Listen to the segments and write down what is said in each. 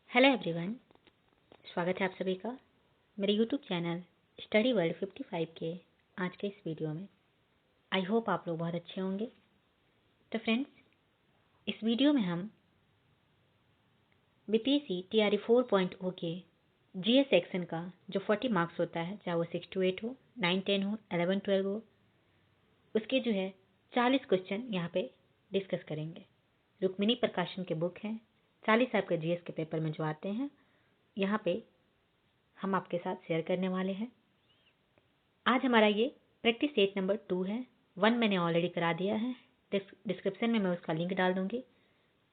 Hello everyone, स्वागत है आप सभी का मेरे यूट्यूब चैनल स्टडी वर्ल्ड 55 के आज के इस वीडियो में। आई होप आप लोग बहुत अच्छे होंगे। तो फ्रेंड्स, इस वीडियो में हम बीपीएससी टीआरई 4.0 के जीएस सेक्शन का जो 40 मार्क्स होता है, चाहे वो 6 to 8 हो, 9, 10 हो, 11, 12 हो, उसके जो है 40 क्वेश्चन यहाँ पे डिस्कस करेंगे। रुक्मिणी प्रकाशन के बुक हैं, 40 आपके जीएस के पेपर में जो आते हैं यहाँ पे हम आपके साथ शेयर करने वाले हैं। आज हमारा ये प्रैक्टिस सेट नंबर 2 है। 1 मैंने ऑलरेडी करा दिया है, डिस्क्रिप्शन में मैं उसका लिंक डाल दूंगी,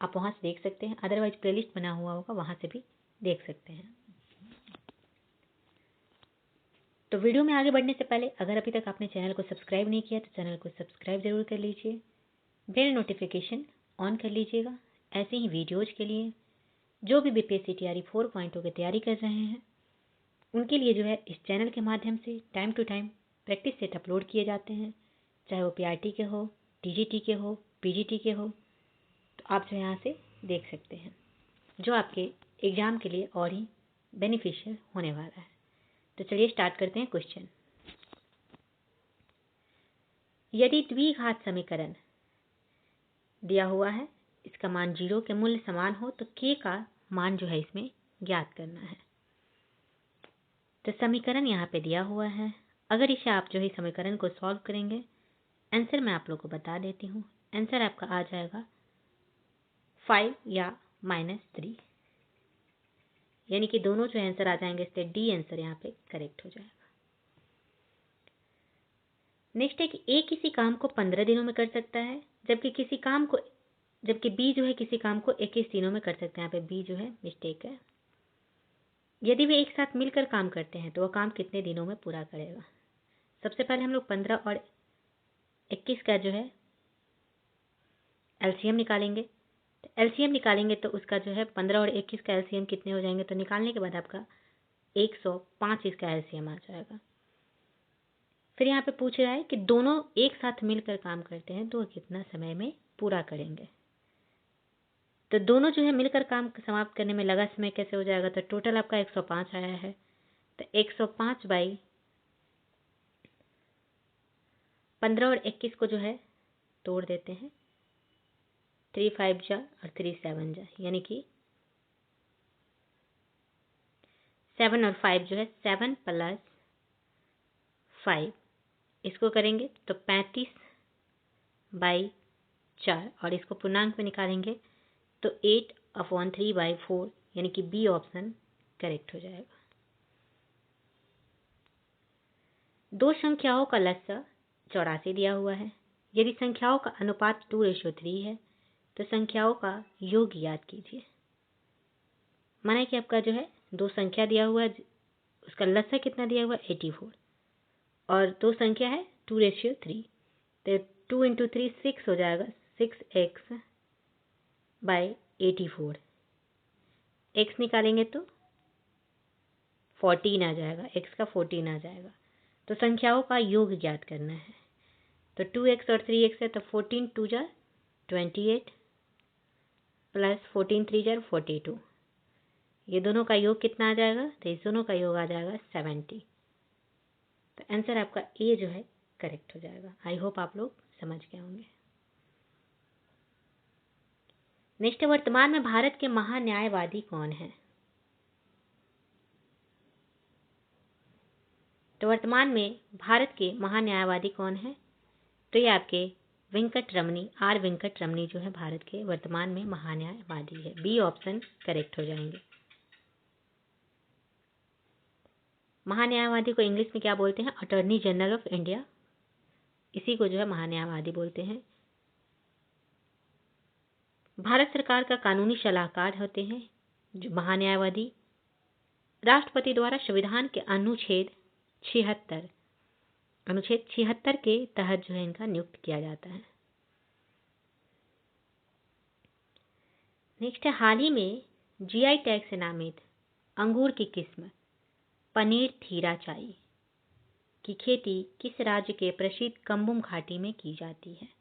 आप वहाँ से देख सकते हैं। अदरवाइज प्लेलिस्ट बना हुआ होगा, वहाँ से भी देख सकते हैं। तो वीडियो में आगे बढ़ने से पहले अगर अभी तक आपने चैनल को सब्सक्राइब नहीं किया तो चैनल को सब्सक्राइब जरूर कर लीजिए, बेल नोटिफिकेशन ऑन कर लीजिएगा। ऐसे ही वीडियोज के लिए जो भी बीपीएससी टीआरई 4.0 की तैयारी कर रहे हैं उनके लिए जो है इस चैनल के माध्यम से time to time practice set upload किए जाते हैं, चाहे वो पीआरटी के हो, टीजीटी के हो, पीजीटी के हो, तो आप जो यहाँ से देख सकते हैं, जो आपके एग्जाम के लिए और ही बेनिफिशियल होने वाला है। तो चलिए स्टार्ट करते हैं क्वेश्चन। यदि द्विघात समीकरण दिया हुआ है, इसका मान 0 के मूल्य समान हो तो k का मान जो है इसमें ज्ञात करना है। तो समीकरण यहाँ पे दिया हुआ है। अगर इसे आप जो है समीकरण को सॉल्व करेंगे, आंसर मैं आप लोग को बता देती हूँ। आंसर आपका आ जाएगा 5 या -3, यानी कि दोनों जो आंसर आ जाएंगे, इससे डी आंसर यहाँ पे करेक्ट हो जाएगा। नेक्स्ट है कि ए किसी काम को 15 दिनों में कर सकता है, जबकि बी जो है किसी काम को 21 दिनों में कर सकता है। यहाँ पे बी जो है मिस्टेक है। यदि वे एक साथ मिलकर काम करते हैं तो वह काम कितने दिनों में पूरा करेगा। सबसे पहले हम लोग 15 और 21 का जो है एलसीएम निकालेंगे। तो एलसीएम निकालेंगे तो उसका जो है 15 और 21 का एलसीएम कितने हो जाएंगे, तो निकालने के बाद आपका 105 इसका एलसीएम आ जाएगा। फिर यहाँ पे पूछ रहा है कि दोनों एक साथ मिलकर काम करते हैं तो वह कितना समय में पूरा करेंगे। तो दोनों जो है मिलकर काम समाप्त करने में लगा समय कैसे हो जाएगा, तो टोटल आपका 105 आया है। तो 105 बाई 15 और 21 को जो है तोड़ देते हैं, 3 5 जा और 3 7 जा, यानी कि 7 और 5 जो है 7 + 5, इसको करेंगे तो 35 बाई 4, और इसको पूर्णांक में निकालेंगे तो 8/3/4, यानी कि बी ऑप्शन करेक्ट हो जाएगा। दो संख्याओं का लसाअ 84 दिया हुआ है। यदि संख्याओं का अनुपात 2:3 है तो संख्याओं का योग याद कीजिए। माना कि आपका जो है दो संख्या दिया हुआ है, उसका लसाअ कितना दिया हुआ है 84, और दो संख्या है 2:3, तो 2 × 3 6 हो जाएगा, 6x/84। x निकालेंगे तो 14 आ जाएगा, x का 14 आ जाएगा। तो संख्याओं का योग ज्ञात करना है। तो 2x और 3x है तो 14 2 जा 28 प्लस 14 3 जा 42, ये दोनों का योग कितना आ जाएगा, तो इस दोनों का योग आ जाएगा 70। तो आंसर आपका ए जो है करेक्ट हो जाएगा। आई होप आप लोग समझ गए होंगे। नेक्स्ट, वर्तमान में भारत के महान्यायवादी कौन है। तो वर्तमान में भारत के महान्यायवादी कौन है, तो ये आपके वेंकटरमणी, आर वेंकटरमणी जो है भारत के वर्तमान में महान्यायवादी है। बी ऑप्शन करेक्ट हो जाएंगे। महान्यायवादी को इंग्लिश में क्या बोलते हैं, अटॉर्नी जनरल ऑफ इंडिया, इसी को जो है महान्यायवादी बोलते हैं। भारत सरकार का कानूनी सलाहकार होते हैं जो महान्यायवादी। राष्ट्रपति द्वारा संविधान के अनुच्छेद 76 के तहत जो है इनका नियुक्त किया जाता है। नेक्स्ट है, हाल ही में जीआई टैग से नामित अंगूर की किस्म पनीर थीरा चाई की खेती किस राज्य के प्रसिद्ध कंबुम घाटी में की जाती है।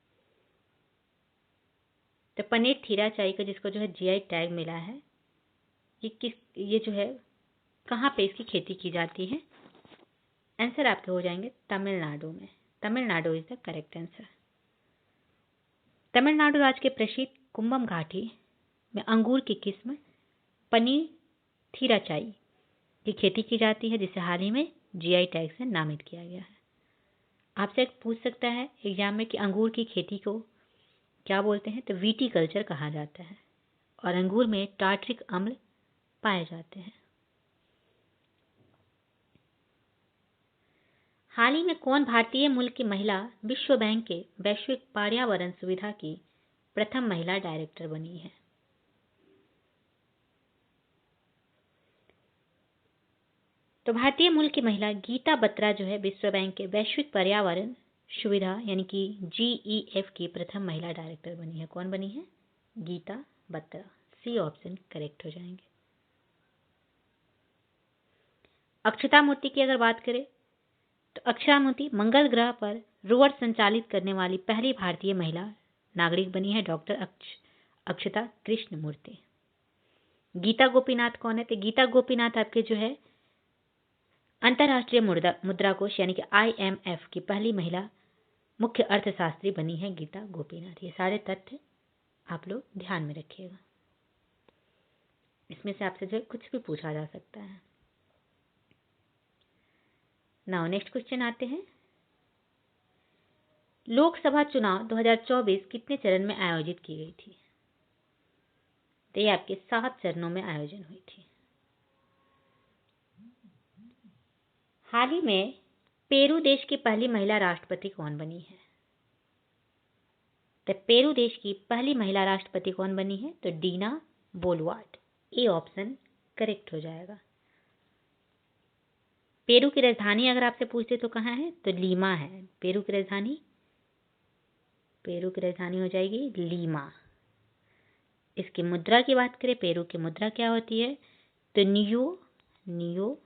तो पनीर थीरा चाई का जिसको जो है जीआई टैग मिला है ये जो है कहाँ पे इसकी खेती की जाती है? आंसर आपके हो जाएंगे तमिलनाडु में। Tamil Nadu is the correct answer. Tamil Nadu राज्य के प्रसिद्ध कुंभम घाटी में अंगूर की किस्म पनीथिराचाई की खेती की जाती है, जिसे हाल ही में जीआई टैग से नामित किया गया है। आपसे एक पूछ सकता है एग्जाम में कि अंगूर की खेती को क्या बोलते हैं, तो विटीकल्चर कहा जाता है और अंगूर में टार्ट्रिक अम्ल पाए जाते हैं। हाल ही में कौन भारतीय मूल की महिला विश्व बैंक के वैश्विक पर्यावरण सुविधा की प्रथम महिला डायरेक्टर बनी है? तो भारतीय मूल की महिला गीता बत्रा जो है विश्व बैंक के वैश्विक पर्यावरण सुविधा यानी कि GEF की प्रथम महिला डायरेक्टर बनी है। कौन बनी है? Geeta Batra. C option correct हो जाएंगे। अक्षता मूर्ति की अगर बात करें तो अक्षता मूर्ति मंगल ग्रह पर रोवर संचालित करने वाली पहली भारतीय महिला नागरिक बनी है, डॉक्टर अक्षता कृष्ण मूर्ति। गीता गोपीनाथ कौन है? तो गीता गोपीनाथ आपके जो है अंतर्राष्ट्रीय मुद्रा कोष यानी कि IMF की पहली महिला मुख्य अर्थशास्त्री बनी है गीता गोपीनाथ। ये सारे तथ्य आप लोग ध्यान में रखिएगा, इसमें से आपसे जो है कुछ भी पूछा जा सकता है। नाउ नेक्स्ट क्वेश्चन आते हैं। लोकसभा चुनाव 2024 कितने चरण में आयोजित की गई थी? तो ये आपके 7 चरणों में आयोजन हुई थी। हाल ही में पेरू देश की पहली महिला राष्ट्रपति कौन बनी है? तो पेरू देश की पहली महिला राष्ट्रपति कौन बनी है? तो डीना बोलुआर्ट। ए ऑप्शन करेक्ट हो जाएगा। पेरू की राजधानी अगर आपसे पूछते तो कहाँ है? तो लीमा है। पेरू की राजधानी हो जाएगी लीमा। इसकी मुद्रा की बात करें, पेरू की मुद्रा क्या होती है? तो नियो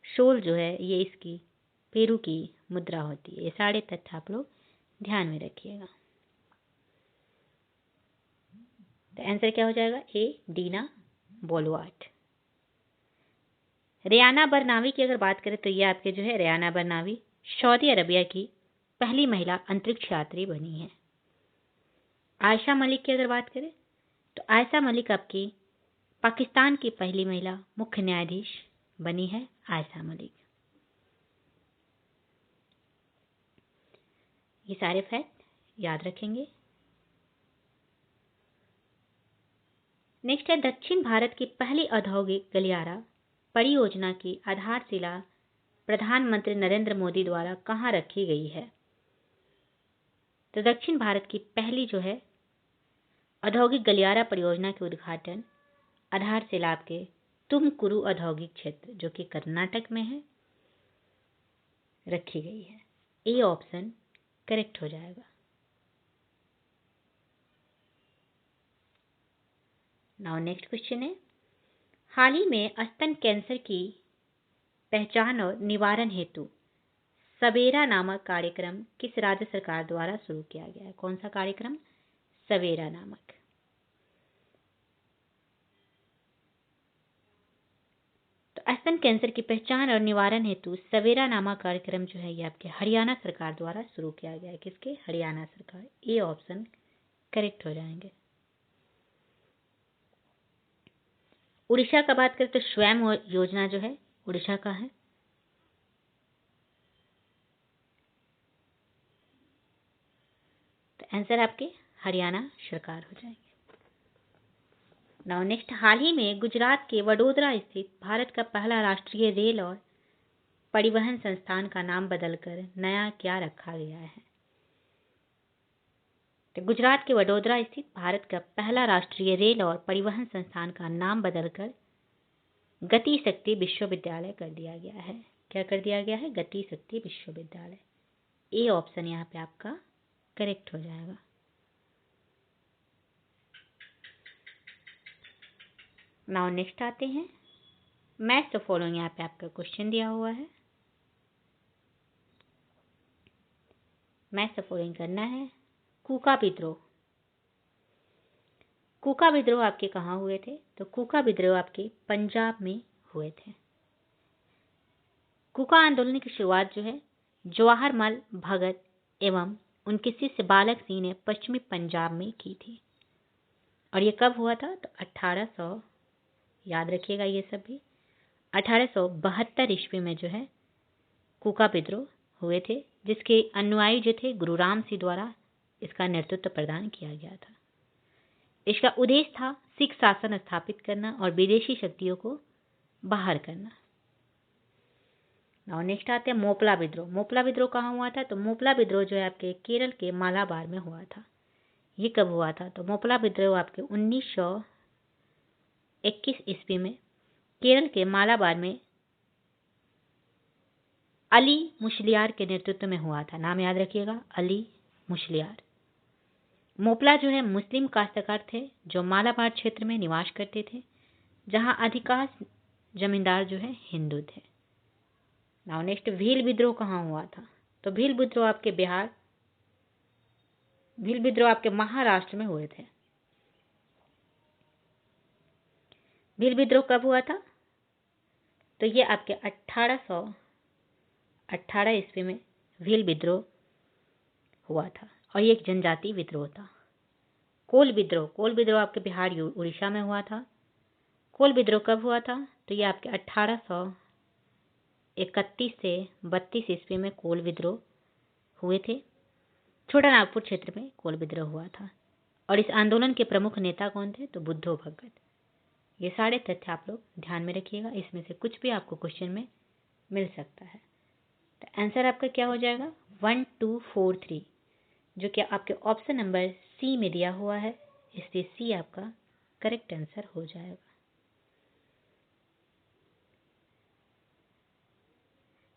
शोल जो है ये इसकी पेरू की मुद्रा होती है। ये सारे तथ्य आप लोग ध्यान में रखिएगा। तो आंसर क्या हो जाएगा? ए डीना बोलुआर्ट। रियाना बरनावी की अगर बात करें तो ये आपके जो है रियाना बरनावी सऊदी अरबिया की पहली महिला अंतरिक्ष यात्री बनी है। आयशा मलिक की अगर बात करें तो आयशा मलिक आपकी पाकिस्तान की पहली महिला मुख्य न्यायाधीश बनी है आयशा मलिक। ये सारे फैक्ट याद रखेंगे। नेक्स्ट है दक्षिण भारत की पहली औद्योगिक गलियारा परियोजना की आधारशिला प्रधानमंत्री नरेंद्र मोदी द्वारा कहाँ रखी गई है? तो दक्षिण भारत की पहली जो है औद्योगिक गलियारा परियोजना के उद्घाटन आधारशिला आपके तुमकुरु औद्योगिक क्षेत्र जो कि कर्नाटक में है रखी गई है। ए ऑप्शन करेक्ट हो जाएगा। नाउ नेक्स्ट क्वेश्चन है, हाल ही में स्तन कैंसर की पहचान और निवारण हेतु सवेरा नामक कार्यक्रम किस राज्य सरकार द्वारा शुरू किया गया है? कौन सा कार्यक्रम? सवेरा नामक। तो स्तन कैंसर की पहचान और निवारण हेतु सवेरा नामक कार्यक्रम जो है ये आपके हरियाणा सरकार द्वारा शुरू किया गया है। किसके? हरियाणा सरकार। ए ऑप्शन करेक्ट हो जाएंगे। उड़ीसा का बात करें तो स्वयं योजना जो है उड़ीसा का है। तो आंसर आपके हरियाणा सरकार हो जाएंगे। नाउ नेक्स्ट, हाल ही में गुजरात के वडोदरा स्थित भारत का पहला राष्ट्रीय रेल और परिवहन संस्थान का नाम बदलकर नया क्या रखा गया है? तो गुजरात के वडोदरा स्थित भारत का पहला राष्ट्रीय रेल और परिवहन संस्थान का नाम बदलकर गति शक्ति विश्वविद्यालय कर दिया गया है। क्या कर दिया गया है? गति शक्ति विश्वविद्यालय। ए ऑप्शन यहाँ पे आपका करेक्ट हो जाएगा। नाउ नेक्स्ट आते हैं, मैच द फॉलोइंग। यहाँ पे आपका क्वेश्चन दिया हुआ है, मैच द फॉलोइंग करना है। कूका विद्रोह कूका विद्रोह आपके कहाँ हुए थे? तो कूका विद्रोह आपके पंजाब में हुए थे। कूका आंदोलन की शुरुआत जो है जवाहरलाल भगत एवं उनके शिष्य बालक सिंह ने पश्चिमी पंजाब में की थी। और ये कब हुआ था? तो 1800, याद रखिएगा ये सब भी, 1872 ईस्वी में जो है कूका विद्रोह हुए थे, जिसके अनुयायी जो थे गुरु राम सिंह द्वारा इसका नेतृत्व प्रदान किया गया था। इसका उद्देश्य था सिख शासन स्थापित करना और विदेशी शक्तियों को बाहर करना। और नेक्स्ट आते हैं मोपला विद्रोह। मोपला विद्रोह कहाँ हुआ था? तो मोपला विद्रोह जो है आपके केरल के मालाबार में हुआ था। ये कब हुआ था? तो मोपला विद्रोह आपके 1921 ईस्वी में केरल के मालाबार में अली मुशलियार के नेतृत्व में हुआ था। नाम याद रखिएगा, अली मुशलियार। मोपला जो है मुस्लिम काश्तकार थे जो मालाबार क्षेत्र में निवास करते थे, जहां अधिकांश जमींदार जो है हिंदू थे। नाउ नेक्स्ट, भील विद्रोह कहाँ हुआ था? तो भील विद्रोह आपके महाराष्ट्र में हुए थे। भील विद्रोह कब हुआ था? तो ये आपके 1818 ईस्वी में भील विद्रोह हुआ था और ये एक जनजाति विद्रोह था। कोल विद्रोह आपके बिहार उड़ीसा में हुआ था। कोल विद्रोह कब हुआ था? तो ये आपके 1831 से 32 ईस्वी में कोल विद्रोह हुए थे। छोटा नागपुर क्षेत्र में कोल विद्रोह हुआ था। और इस आंदोलन के प्रमुख नेता कौन थे? तो बुद्धो भगत। ये सारे तथ्य आप लोग ध्यान में रखिएगा, इसमें से कुछ भी आपको क्वेश्चन में मिल सकता है। तो आंसर आपका क्या हो जाएगा? 1 2 4 3, जो कि आपके ऑप्शन नंबर सी में दिया हुआ है, इसलिए सी आपका करेक्ट आंसर हो जाएगा।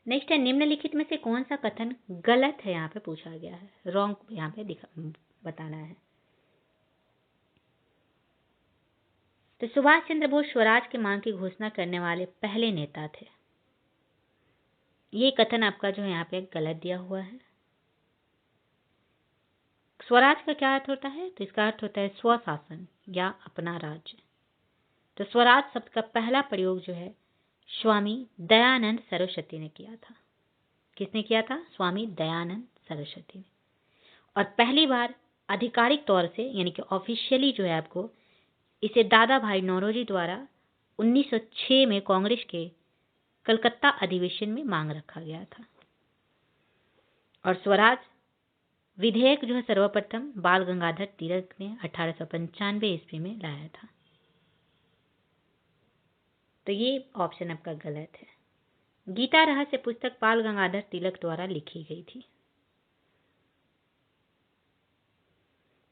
नेक्स्ट है, निम्नलिखित में से कौन सा कथन गलत है? यहाँ पे पूछा गया है, रॉन्ग यहाँ पे बताना है। तो सुभाष चंद्र बोस स्वराज की मांग की घोषणा करने वाले पहले नेता थे। ये कथन आपका जो है यहाँ पे गलत दिया हुआ है। स्वराज का क्या अर्थ होता है? तो इसका अर्थ होता है स्वशासन या अपना राज्य। तो स्वराज शब्द का पहला प्रयोग जो है स्वामी दयानंद सरस्वती ने किया था। किसने किया था? स्वामी दयानंद सरस्वती ने। और पहली बार आधिकारिक तौर से यानी कि ऑफिशियली जो है आपको इसे दादा भाई नौरोजी द्वारा 1906 में कांग्रेस के कलकत्ता अधिवेशन में मांग रखा गया था। और स्वराज विधेयक जो है सर्वप्रथम बाल गंगाधर तिलक ने 1895 ईस्वी में लाया था। तो ये ऑप्शन आपका गलत है। गीता रहस्य पुस्तक बाल गंगाधर तिलक द्वारा लिखी गई थी।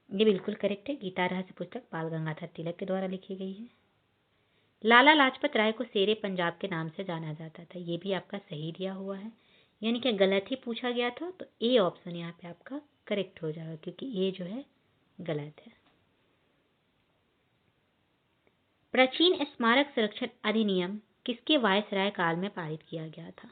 ये बिल्कुल करेक्ट है, गीता रहस्य पुस्तक बाल गंगाधर तिलक के द्वारा लिखी गई है। लाला लाजपत राय को शेरे पंजाब के नाम से जाना जाता था। ये भी आपका सही दिया हुआ है, यानी कि गलत ही पूछा गया था, तो ए ऑप्शन यहाँ पे आपका करेक्ट हो जाएगा क्योंकि ये जो है गलत है। प्राचीन स्मारक संरक्षण अधिनियम किसके वायसराय काल में पारित किया गया था?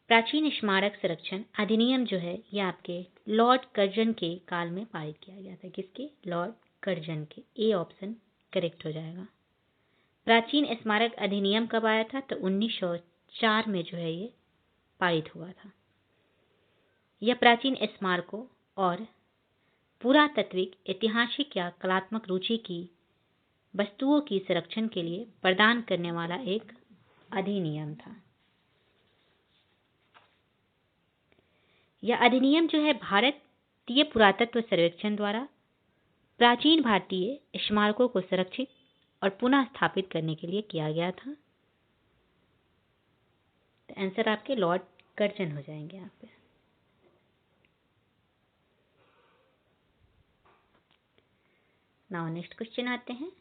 प्राचीन स्मारक संरक्षण अधिनियम जो है ये आपके लॉर्ड कर्जन के काल में पारित किया गया था। किसके? लॉर्ड कर्जन के। ए ऑप्शन करेक्ट हो जाएगा। प्राचीन स्मारक अधिनियम कब आया था? तो 1904 में जो है ये पारित हुआ था। यह प्राचीन स्मारकों और पुरातात्विक, ऐतिहासिक या कलात्मक रुचि की वस्तुओं की संरक्षण के लिए प्रदान करने वाला एक अधिनियम था। यह अधिनियम जो है भारतीय पुरातत्व सर्वेक्षण द्वारा प्राचीन भारतीय स्मारकों को संरक्षित और पुनः स्थापित करने के लिए किया गया था। तो आंसर आपके लॉर्ड कर्जन हो जाएंगे यहाँ पे। नाउ नेक्स्ट क्वेश्चन आते हैं।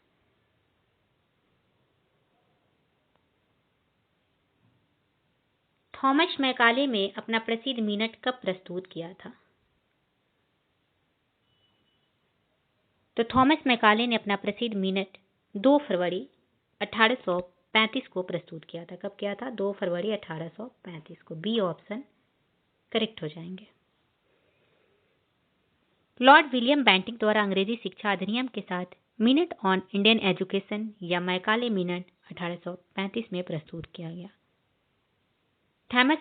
थॉमस मैकाले में अपना प्रसिद्ध मिनट कब प्रस्तुत किया था? तो थॉमस मैकाले ने अपना प्रसिद्ध मिनट 2 फरवरी 1835 को प्रस्तुत किया था। कब किया था? 2 फरवरी 1835 को। बी ऑप्शन करेक्ट हो जाएंगे। लॉर्ड विलियम बेंटिक द्वारा अंग्रेजी शिक्षा अधिनियम के साथ मिनट ऑन इंडियन एजुकेशन या मैकाले मिनट 1835 में प्रस्तुत किया गया। थॉमस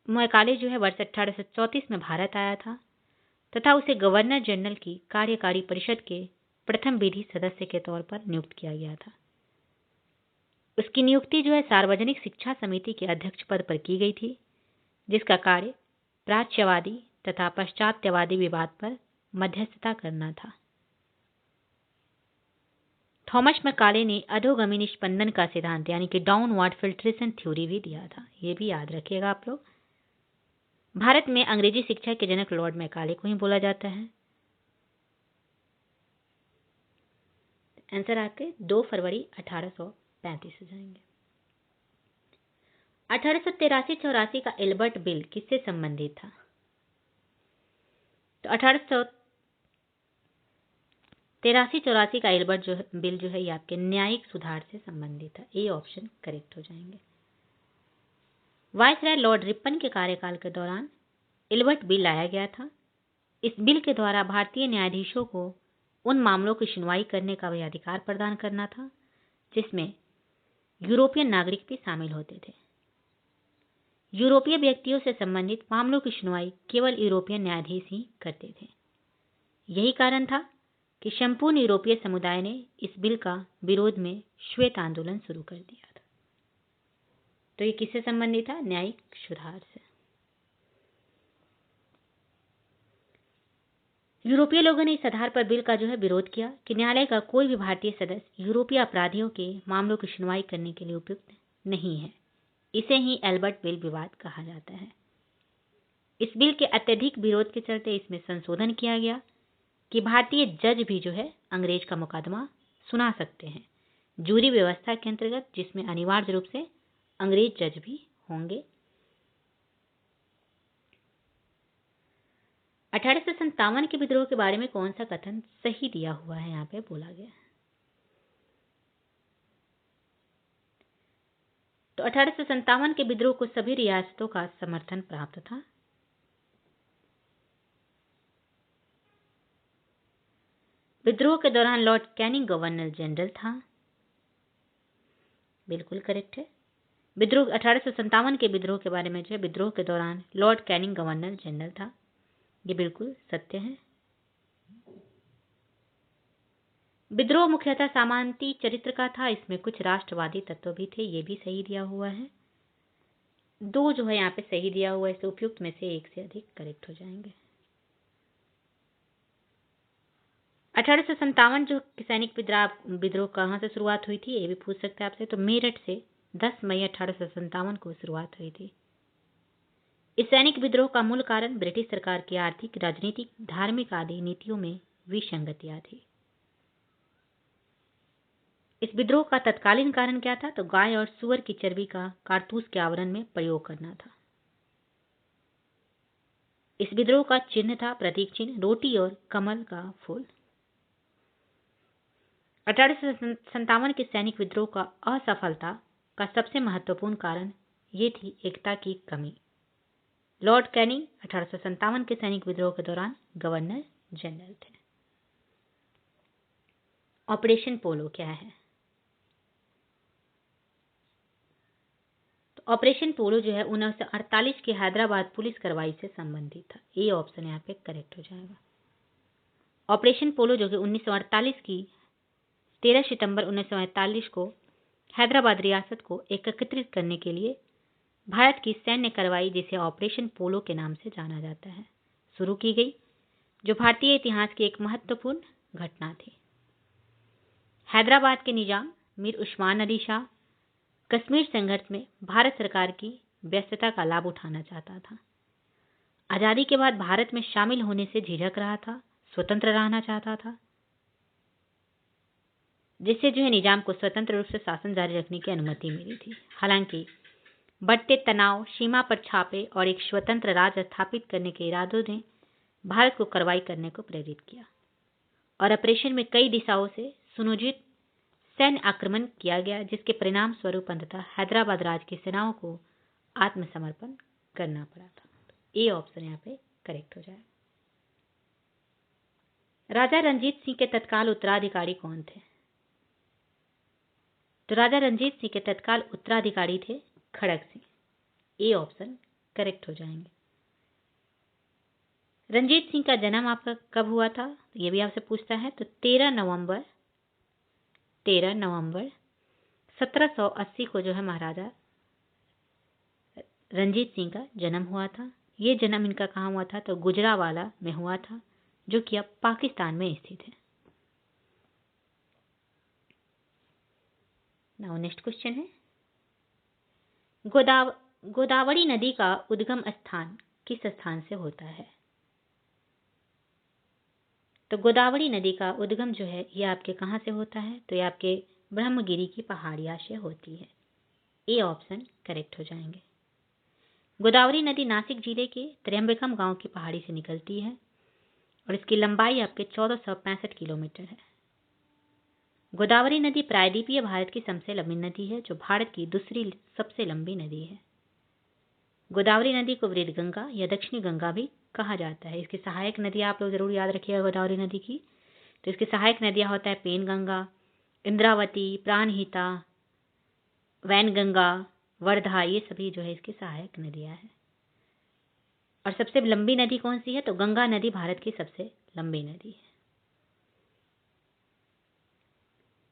मैकाले जो है वर्ष 1834 में भारत आया था तथा उसे गवर्नर जनरल की कार्यकारी परिषद के प्रथम विधि सदस्य के तौर पर नियुक्त किया गया था। उसकी नियुक्ति जो है सार्वजनिक शिक्षा समिति के अध्यक्ष पद पर की गई थी, जिसका कार्य प्राच्यवादी तथा पाश्चात्यवादी विवाद पर मध्यस्थता करना था। थॉमस मैकाले ने अधोगामी निष्पंदन का सिद्धांत यानी कि डाउनवर्ड फिल्ट्रेशन थ्योरी भी दिया था, ये भी याद रखिएगा आप लोग। भारत में अंग्रेजी शिक्षा के जनक लॉर्ड मैकाले को ही बोला जाता है। आंसर आपके 2 फरवरी 1835 हो जाएंगे। 1883-84 का एल्बर्ट बिल किससे संबंधित था? तो 1883-84 का एल्बर्ट बिल जो है ये आपके न्यायिक सुधार से संबंधित था। ए ऑप्शन करेक्ट हो जाएंगे। वायसराय लॉर्ड रिपन के कार्यकाल के दौरान एल्बर्ट बिल लाया गया था। इस बिल के द्वारा भारतीय न्यायाधीशों को उन मामलों की सुनवाई करने का भी अधिकार प्रदान करना था जिसमें यूरोपियन नागरिक भी शामिल होते थे। यूरोपीय व्यक्तियों से संबंधित मामलों की सुनवाई केवल यूरोपियन न्यायाधीश ही करते थे। यही कारण था कि संपूर्ण यूरोपीय समुदाय ने इस बिल का विरोध में श्वेत आंदोलन शुरू कर दिया था। तो ये किससे संबंधित था? न्यायिक सुधार से। यूरोपीय लोगों ने इस आधार पर बिल का जो है विरोध किया कि न्यायालय का कोई भी भारतीय सदस्य यूरोपीय अपराधियों के मामलों की सुनवाई करने के लिए उपयुक्त नहीं है। इसे ही एल्बर्ट बिल विवाद कहा जाता है। इस बिल के अत्यधिक विरोध के चलते इसमें संशोधन किया गया कि भारतीय जज भी जो है अंग्रेज का मुकदमा सुना सकते हैं जूरी व्यवस्था के अंतर्गत, जिसमें अनिवार्य रूप से अंग्रेज जज भी होंगे। 1857 के विद्रोह के बारे में कौन सा कथन सही दिया हुआ है? यहाँ पे बोला गया है। तो 1857 के विद्रोह को सभी रियासतों का समर्थन प्राप्त था। विद्रोह के दौरान लॉर्ड कैनिंग गवर्नर जनरल था। बिल्कुल करेक्ट है। विद्रोह 1857 के विद्रोह के बारे में जो है विद्रोह के दौरान लॉर्ड कैनिंग गवर्नर जनरल था, ये बिल्कुल सत्य है। विद्रोह मुख्यतः सामंती चरित्र का था, इसमें कुछ राष्ट्रवादी तत्व भी थे, ये भी सही दिया हुआ है। 2 जो है यहाँ पे सही दिया हुआ है, इसे उपयुक्त में से 1 से अधिक करेक्ट हो जाएंगे। 1857 जो सैनिक विद्रोह कहाँ से शुरुआत हुई थी ये भी पूछ सकते हैं आपसे। तो मेरठ से 10 मई 1857 को शुरुआत हुई थी। इस सैनिक विद्रोह का मूल कारण ब्रिटिश सरकार की आर्थिक, राजनीतिक, धार्मिक आदि नीतियों में विसंगतियां थी। इस विद्रोह का तत्कालीन कारण क्या था? तो गाय और सुअर की चर्बी का कारतूस के आवरण में प्रयोग करना था। इस विद्रोह का चिन्ह था, प्रतीक चिन्ह, रोटी और कमल का फूल। 1857 के सैनिक विद्रोह का असफलता का सबसे महत्वपूर्ण कारण ये थी एकता की कमी। लॉर्ड कैनिंग 1857 के सैनिक विद्रोह के दौरान गवर्नर जनरल थे। ऑपरेशन पोलो क्या है? तो ऑपरेशन पोलो जो है 1948 की हैदराबाद पुलिस कार्रवाई से संबंधित था। ए ऑप्शन यहाँ पे करेक्ट हो जाएगा। ऑपरेशन पोलो जो कि 1948 की 13 सितंबर 1948 को हैदराबाद रियासत को एकत्रित करने के लिए भारत की सैन्य कार्रवाई, जिसे ऑपरेशन पोलो के नाम से जाना जाता है, शुरू की गई, जो भारतीय इतिहास की एक महत्वपूर्ण घटना थी। हैदराबाद के निजाम मीर उस्मान अली शाह कश्मीर संघर्ष में भारत सरकार की व्यस्तता का लाभ उठाना चाहता था। आजादी के बाद भारत में शामिल होने से झिझक रहा था, स्वतंत्र रहना चाहता था, जिससे जो है निजाम को स्वतंत्र रूप से शासन जारी रखने की अनुमति मिली थी। हालांकि बढ़ते तनाव, सीमा पर छापे और एक स्वतंत्र राज्य स्थापित करने के इरादों ने भारत को कार्रवाई करने को प्रेरित किया और ऑपरेशन में कई दिशाओं से सुनियोजित सैन्य आक्रमण किया गया, जिसके परिणाम स्वरूप अंततः हैदराबाद राज्य की सेनाओं को आत्मसमर्पण करना पड़ा था। ए ऑप्शन यहाँ पे करेक्ट हो जाएगा। राजा रंजीत सिंह के तत्काल उत्तराधिकारी कौन थे? तो राजा रंजीत सिंह के तत्काल उत्तराधिकारी थे खड़क सिंह। ए ऑप्शन करेक्ट हो जाएंगे। रंजीत सिंह का जन्म आपका कब हुआ था? तो ये भी आपसे पूछता है। तो 13 नवंबर 1780 को जो है महाराजा रंजीत सिंह का जन्म हुआ था। ये जन्म इनका कहाँ हुआ था? तो गुजरावाला में हुआ था, जो कि अब पाकिस्तान में स्थित है। नाउ नेक्स्ट क्वेश्चन है, गोदावरी नदी का उद्गम स्थान किस स्थान से होता है? तो गोदावरी नदी का उद्गम जो है ये आपके कहाँ से होता है? तो ये आपके ब्रह्मगिरी की पहाड़ियाँ से होती है। ए ऑप्शन करेक्ट हो जाएंगे। गोदावरी नदी नासिक जिले के त्र्यंबकम गांव की पहाड़ी से निकलती है और इसकी लंबाई आपके 1465 किलोमीटर है। गोदावरी नदी प्रायद्वीपीय भारत की सबसे लंबी नदी है, जो भारत की दूसरी सबसे लंबी नदी है। गोदावरी नदी को वृद्ध गंगा या दक्षिणी गंगा भी कहा जाता है। इसकी सहायक नदियाँ आप लोग जरूर याद रखिएगा गोदावरी नदी की। तो इसकी सहायक नदियाँ होता है पेनगंगा, इंद्रावती, प्राणहिता, वैनगंगा, वर्धा, ये सभी जो है इसकी सहायक नदियाँ हैं। और सबसे लंबी नदी कौन सी है? तो गंगा नदी भारत की सबसे लंबी नदी है।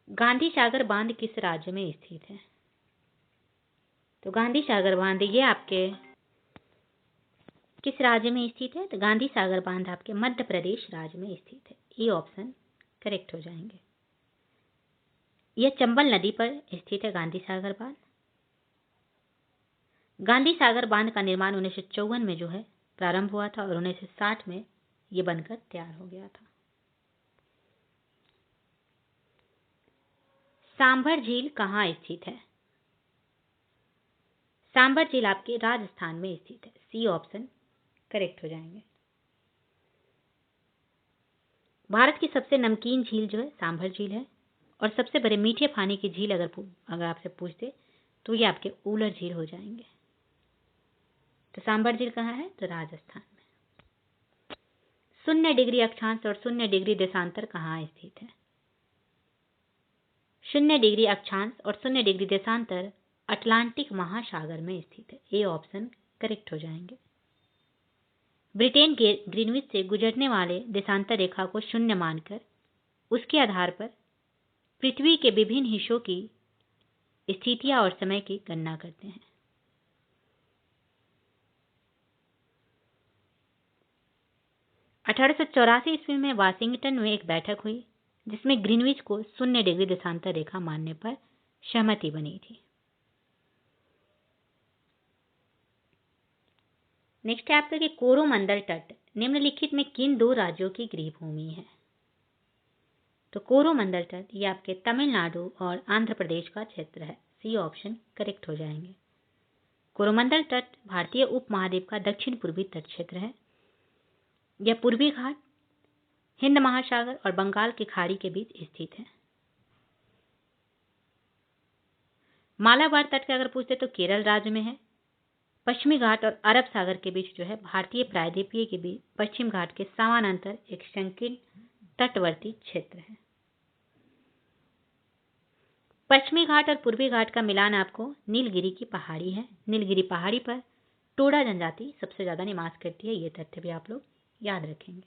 गांधी सागर बांध किस राज्य में स्थित है? तो गांधी सागर बांध ये आपके किस राज्य में स्थित है? तो गांधी सागर बांध आपके मध्य प्रदेश राज्य में स्थित है। ये ऑप्शन करेक्ट हो जाएंगे। यह चंबल नदी पर स्थित है गांधी सागर बांध। गांधी सागर बांध का निर्माण 1954 में जो है प्रारंभ हुआ था और 1960 में ये बनकर तैयार हो गया था। सांभर झील कहाँ स्थित है? सांभर झील आपके राजस्थान में स्थित है। सी ऑप्शन करेक्ट हो जाएंगे। भारत की सबसे नमकीन झील जो है सांभर झील है और सबसे बड़े मीठे पानी की झील अगर आपसे पूछते तो ये आपके ऊलर झील हो जाएंगे। तो सांभर झील कहाँ है? तो राजस्थान में। 0 डिग्री अक्षांश और 0 डिग्री देशांतर कहाँ स्थित है? 0 डिग्री अक्षांश और 0 डिग्री देशांतर अटलांटिक महासागर में स्थित है। ए ऑप्शन करेक्ट हो जाएंगे। ब्रिटेन के ग्रीनविच से गुजरने वाले देशांतर रेखा को 0 मानकर उसके आधार पर पृथ्वी के विभिन्न हिस्सों की स्थितियां और समय की गणना करते हैं। अठारह ईस्वी में वाशिंगटन में एक बैठक हुई जिसमें ग्रीनविच को 0 डिग्री देशांतर रेखा मानने पर सहमति बनी थी। नेक्स्ट है आपका कि कोरोमंडल तट निम्नलिखित में किन 2 राज्यों की गृहभूमि है? तो कोरोमंडल तट ये आपके तमिलनाडु और आंध्र प्रदेश का क्षेत्र है। सी ऑप्शन करेक्ट हो जाएंगे। कोरोमंडल तट भारतीय उपमहाद्वीप का दक्षिण पूर्वी तट क्षेत्र है। यह पूर्वी घाट, हिंद महासागर और बंगाल की खाड़ी के बीच स्थित है। मालाबार तट का अगर पूछते तो केरल राज्य में है। पश्चिमी घाट और अरब सागर के बीच जो है भारतीय प्रायद्वीपीय के बीच पश्चिम घाट के समानांतर एक संकीर्ण तटवर्ती क्षेत्र है। पश्चिमी घाट और पूर्वी घाट का मिलान आपको नीलगिरी की पहाड़ी है। नीलगिरी पहाड़ी पर टोडा जनजाति सबसे ज्यादा निवास करती है। ये तथ्य भी आप लोग याद रखेंगे।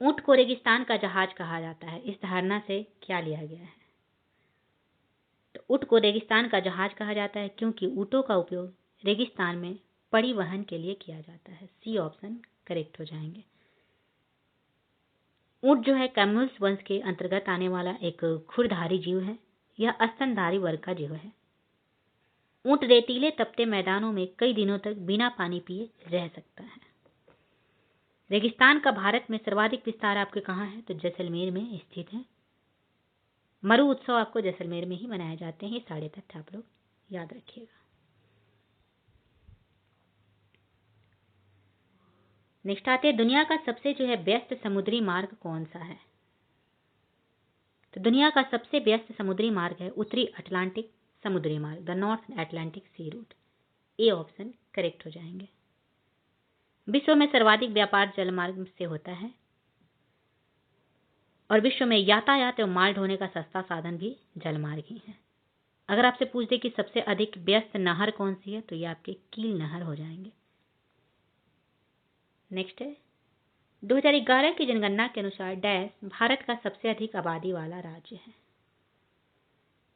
ऊंट को रेगिस्तान का जहाज कहा जाता है। इस धारणा से क्या लिया गया है? तो ऊंट को रेगिस्तान का जहाज कहा जाता है क्योंकि ऊंटों का उपयोग रेगिस्तान में परिवहन के लिए किया जाता है। सी ऑप्शन करेक्ट हो जाएंगे। ऊंट जो है कैमल्स वंश के अंतर्गत आने वाला एक खुरधारी जीव है। यह स्तनधारी वर्ग का जीव है। ऊंट रेतीले तपते मैदानों में कई दिनों तक बिना पानी पिए रह सकता है। रेगिस्तान का भारत में सर्वाधिक विस्तार आपके कहाँ है? तो जैसलमेर में स्थित है। मरु उत्सव आपको जैसलमेर में ही मनाए जाते हैं। ये सारे तथ्य आप लोग याद रखिएगा। नेक्स्ट आते हैं दुनिया का सबसे जो है व्यस्त समुद्री मार्ग कौन सा है? तो दुनिया का सबसे व्यस्त समुद्री मार्ग है उत्तरी अटलांटिक समुद्री मार्ग, the North Atlantic sea route. A option correct हो जाएंगे। विश्व में सर्वाधिक व्यापार जलमार्ग से होता है और विश्व में यातायात एवं माल ढोने का सस्ता साधन भी जलमार्ग ही है। अगर आपसे पूछ दे कि सबसे अधिक व्यस्त नहर कौन सी है, तो ये आपके कील नहर हो जाएंगे। नेक्स्ट है 2011 की जनगणना के अनुसार डैश भारत का सबसे अधिक आबादी वाला राज्य है।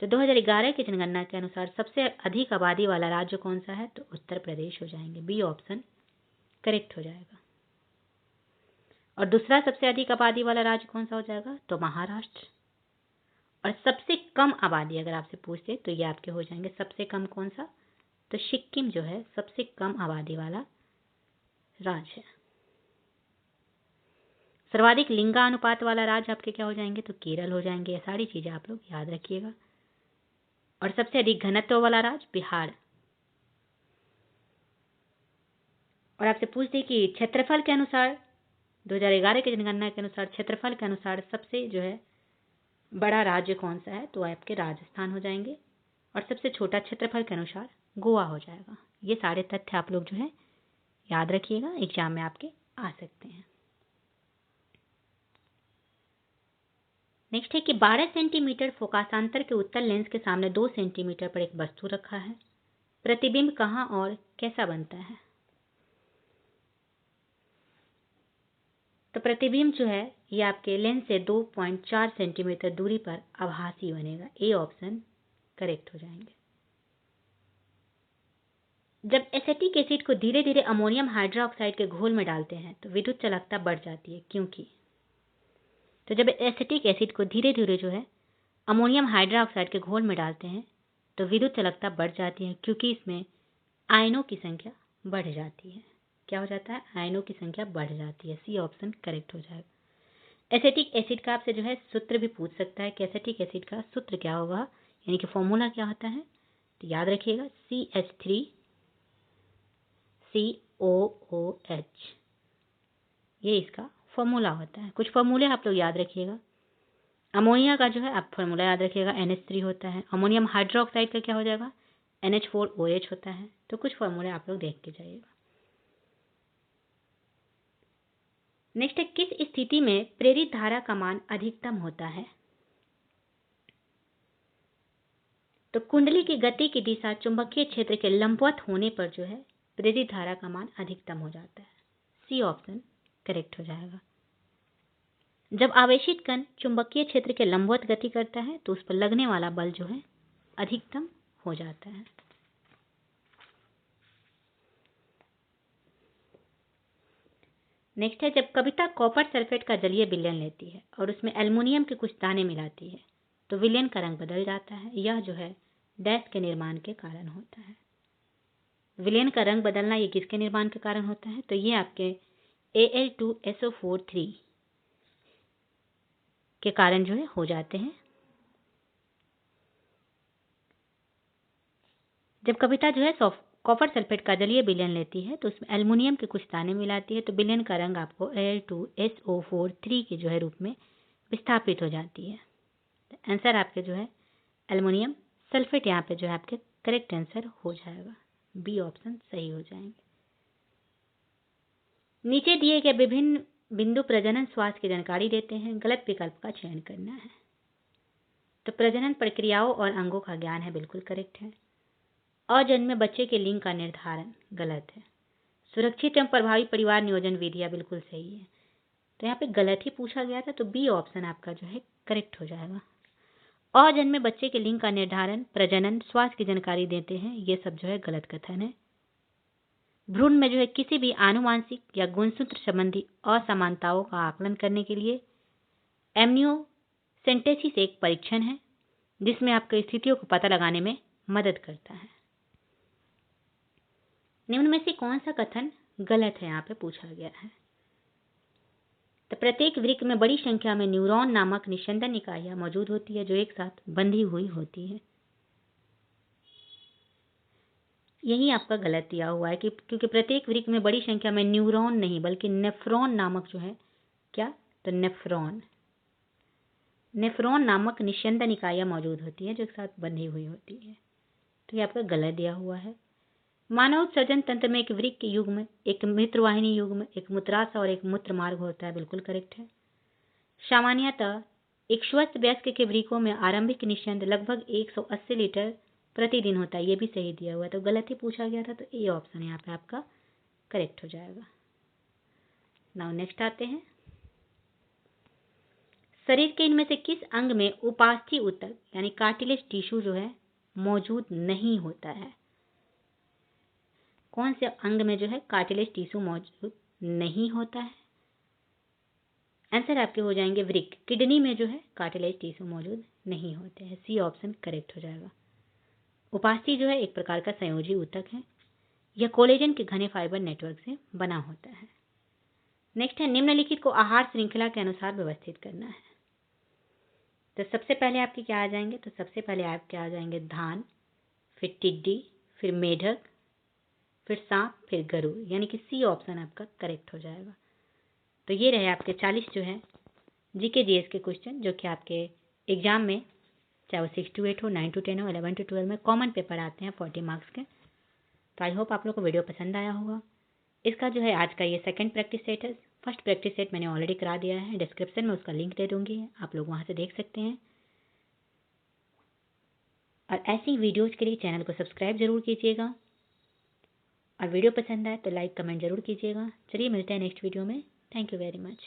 तो 2011 की जनगणना के अनुसार सबसे अधिक आबादी वाला राज्य कौन सा है, तो उत्तर प्रदेश हो जाएंगे। बी ऑप्शन करेक्ट हो जाएगा। और दूसरा सबसे अधिक आबादी वाला राज्य कौन सा हो जाएगा, तो महाराष्ट्र। और सबसे कम आबादी अगर आपसे पूछते तो ये आपके हो जाएंगे सबसे कम कौन सा, तो सिक्किम जो है सबसे कम आबादी वाला राज्य है। सर्वाधिक लिंगानुपात वाला राज्य आपके क्या हो जाएंगे, तो केरल हो जाएंगे। ये सारी चीजें आप लोग याद रखिएगा। और सबसे अधिक घनत्व वाला राज्य बिहार। और आपसे पूछते कि क्षेत्रफल के अनुसार 2011 की जनगणना के अनुसार क्षेत्रफल के अनुसार सबसे जो है बड़ा राज्य कौन सा है, तो आपके राजस्थान हो जाएंगे। और सबसे छोटा क्षेत्रफल के अनुसार गोवा हो जाएगा। ये सारे तथ्य आप लोग जो है याद रखिएगा, एग्जाम में आपके आ सकते हैं। नेक्स्ट है कि 12 सेंटीमीटर फोकासांतर के उत्तल लेंस के सामने 2 सेंटीमीटर पर एक वस्तु रखा है। प्रतिबिंब कहाँ और कैसा बनता है, तो प्रतिबिंब जो है ये आपके लेंस से 2.4 सेंटीमीटर दूरी पर आभासी बनेगा। ए ऑप्शन करेक्ट हो जाएंगे। जब एसिटिक एसिड को धीरे धीरे अमोनियम हाइड्रोक्साइड के घोल में डालते हैं तो विद्युत चालकता बढ़ जाती है, क्योंकि तो जब एसिटिक एसिड को धीरे धीरे जो है अमोनियम हाइड्रोक्साइड के घोल में डालते हैं तो विद्युत चालकता बढ़ जाती है, क्योंकि इसमें आयनों की संख्या बढ़ जाती है। क्या हो जाता है, आयनों की संख्या बढ़ जाती है। सी ऑप्शन करेक्ट हो जाएगा। एसिटिक एसिड का आपसे जो है सूत्र भी पूछ सकता है कि एसिटिक एसिड का सूत्र क्या होगा, यानी कि फॉर्मूला क्या होता है, तो याद रखिएगा CH3COOH, ये इसका फॉर्मूला होता है। कुछ फॉर्मूले आप लोग याद रखिएगा। अमोनिया का जो है आप फॉर्मूला याद रखिएगा, NH3 होता है। अमोनियम हाइड्रोक्साइड का क्या हो जाएगा, NH4OH होता है। तो कुछ फॉर्मूले आप लोग देख के जाइएगा। नेक्स्ट है किस स्थिति में प्रेरित धारा का मान अधिकतम होता है, तो कुंडली की गति की दिशा चुंबकीय क्षेत्र के लंबवत होने पर जो है प्रेरित धारा का मान अधिकतम हो जाता है। सी ऑप्शन करेक्ट हो जाएगा। जब आवेशित कण चुंबकीय क्षेत्र के लंबवत गति करता है तो उस पर लगने वाला बल जो है अधिकतम हो जाता है। नेक्स्ट है जब कविता कॉपर सल्फेट का जलीय विलयन लेती है और उसमें एल्युमिनियम के कुछ दाने मिलाती है तो विलयन का रंग बदल जाता है। यह जो है डैश के निर्माण के कारण होता है। विलयन का रंग बदलना ये किसके निर्माण के कारण होता है, तो ये आपके Al2SO4 के कारण जो है हो जाते हैं। जब कविता जो है कॉपर सल्फेट का जलीय विलयन लेती है तो उसमें एल्युमिनियम के कुछ दाने मिलाती है तो विलयन का रंग आपको Al2SO4 के जो है रूप में विस्थापित हो जाती है। आंसर आपके जो है एल्युमिनियम सल्फेट यहाँ पे जो है आपके करेक्ट आंसर हो जाएगा। बी ऑप्शन सही हो जाएंगे। नीचे दिए गए विभिन्न बिंदु प्रजनन स्वास्थ्य की जानकारी देते हैं, गलत विकल्प का चयन करना है। तो प्रजनन प्रक्रियाओं और अंगों का ज्ञान है, बिल्कुल करेक्ट है। अजन्मे बच्चे के लिंग का निर्धारण गलत है। सुरक्षित एवं प्रभावी परिवार नियोजन विधियां बिल्कुल सही है। तो यहाँ पे गलत ही पूछा गया था, तो बी ऑप्शन आपका जो है करेक्ट हो जाएगा। अजन्मे बच्चे के लिंग का निर्धारण, प्रजनन, स्वास्थ्य की जानकारी देते हैं, ये सब जो है गलत कथन है। भ्रूण में जो है किसी भी आनुवांशिक या गुणसूत्र संबंधी असमानताओं का आकलन करने के लिए एमनियोसेंटेसिस एक परीक्षण है जिसमें आपको स्थितियों को पता लगाने में मदद करता है। निम्न में से कौन सा कथन गलत है, यहाँ पे पूछा गया है। तो प्रत्येक वृक्क में बड़ी संख्या में न्यूरॉन नामक निस्यंदन इकाइयां मौजूद होती है जो एक साथ बंधी हुई होती है। यही आपका गलत दिया हुआ है कि क्योंकि प्रत्येक वृक्क में बड़ी संख्या में न्यूरॉन नहीं बल्कि नेफ्रॉन नामक जो है क्या, तो नेफ्रॉन नामक निस्यंदन इकाइयां मौजूद होती है जो एक साथ बंधी हुई होती है। तो ये आपका गलत दिया हुआ है। मानव उत्सर्जन तंत्र में एक वृक्क युग्म, एक मित्रवाहिनी युग्म, एक मूत्राशय और एक मूत्र मार्ग होता है। बिल्कुल करेक्ट है। सामान्यतः एक स्वस्थ वयस्क के वृक्कों में आरंभिक निस्यंद लगभग 180 लीटर प्रतिदिन होता है। ये भी सही दिया हुआ है, तो गलत ही पूछा गया था, तो ए ऑप्शन यहाँ पे आपका करेक्ट हो जाएगा। नाउ नेक्स्ट आते हैं, शरीर के इनमें से किस अंग में उपास्थि ऊतक यानी कार्टिलेज टिश्यू जो है मौजूद नहीं होता है? कौन से अंग में जो है कार्टिलेज टिश्यू मौजूद नहीं होता है? आंसर आपके हो जाएंगे वृक्क। किडनी में जो है कार्टिलेज टिश्यू मौजूद नहीं होते हैं। सी ऑप्शन करेक्ट हो जाएगा। उपास्थि जो है एक प्रकार का संयोजी ऊतक है। यह कोलेजन के घने फाइबर नेटवर्क से बना होता है। नेक्स्ट है, निम्नलिखित को आहार श्रृंखला के अनुसार व्यवस्थित करना है। तो सबसे पहले आपके क्या आ जाएंगे? तो सबसे पहले आपके आ जाएंगे धान, फिर टिड्डी, फिर मेढक, फिर सांप, फिर गरुड़, यानी कि सी ऑप्शन आपका करेक्ट हो जाएगा। तो ये रहे आपके 40 जो है जीके जीएस के क्वेश्चन, जो कि आपके एग्जाम में चाहे वो 6 to 8 हो, 9 to 10 हो, 11 to 12 में कॉमन पेपर आते हैं 40 मार्क्स के। तो आई होप आप लोग को वीडियो पसंद आया होगा। इसका जो है आज का ये सेकंड प्रैक्टिस सेट है। फर्स्ट प्रैक्टिस सेट मैंने ऑलरेडी करा दिया है, डिस्क्रिप्शन में उसका लिंक दे दूंगी, आप लोग वहाँ से देख सकते हैं। और ऐसी वीडियोज़ के लिए चैनल को सब्सक्राइब जरूर कीजिएगा, और वीडियो पसंद आए तो लाइक कमेंट जरूर कीजिएगा। चलिए मिलते हैं नेक्स्ट वीडियो में। Thank you very much.